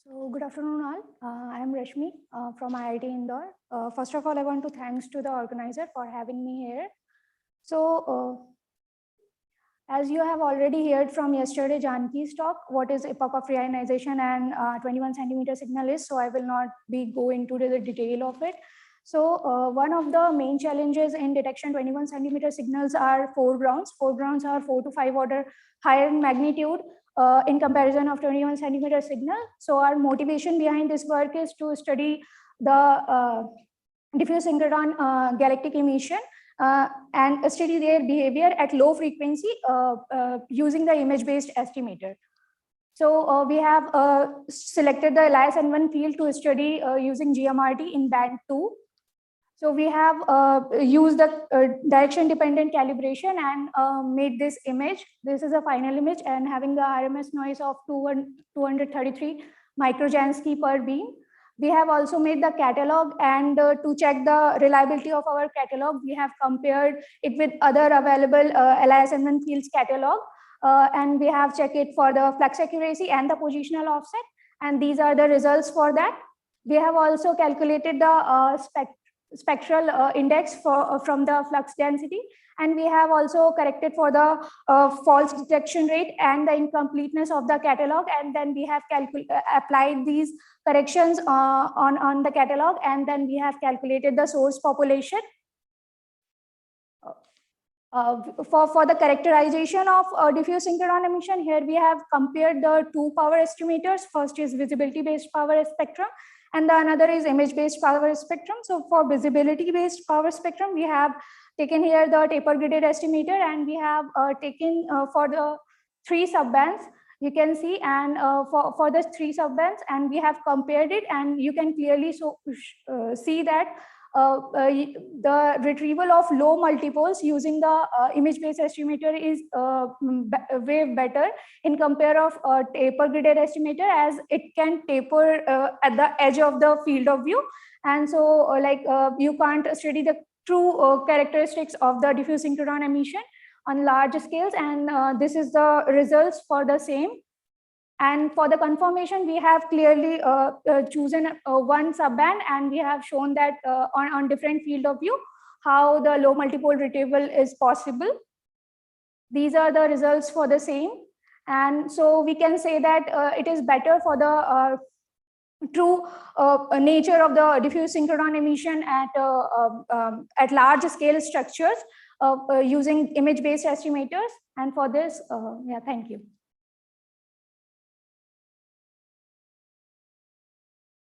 So good afternoon all. I am Rashmi from IIT Indore. First of all, I want to thanks to the organizer for having me here. So as you have already heard from yesterday Janki's talk, what is epoch of reionization and 21 centimeter signal is, so I will not be go into the detail of it. So one of the main challenges in detection 21 centimeter signals are foregrounds. Foregrounds are 4 to 5 order higher in magnitude in comparison of 21 centimeter signal. So our motivation behind this work is to study the diffuse synchrotron galactic emission and study their behavior at low frequency using the image-based estimator. So we have selected the LSN1 field to study using GMRT in band-2. So we have used the direction-dependent calibration and made this image. This is a final image and having the RMS noise of 233 microjansky per beam. We have also made the catalog, and to check the reliability of our catalog, we have compared it with other available LSN1 fields catalog, and we have checked it for the flux accuracy and the positional offset. And these are the results for that. We have also calculated the spectral index from the flux density, and we have also corrected for the false detection rate and the incompleteness of the catalog, and then we have applied these corrections on the catalog, and then we have calculated the source population. For the characterization of diffuse synchronous emission, here we have compared the two power estimators. First is visibility based power spectrum, and the another is image based power spectrum. So for visibility based power spectrum, we have taken here the taper gridded estimator, and we have taken for the 3 subbands, you can see, and for the 3 subbands, and we have compared it, and you can clearly see that the retrieval of low multipoles using the image-based estimator is way better in compare of taper gridded estimator, as it can taper at the edge of the field of view, and so you can't study the true characteristics of the diffuse synchrotron emission on large scales, and this is the results for the same. And for the confirmation, we have clearly chosen one subband, and we have shown that on different field of view, how the low multipole retrieval is possible. These are the results for the same. And so we can say that it is better for the true nature of the diffuse synchrotron emission at large scale structures using image-based estimators. And for this, yeah, thank you.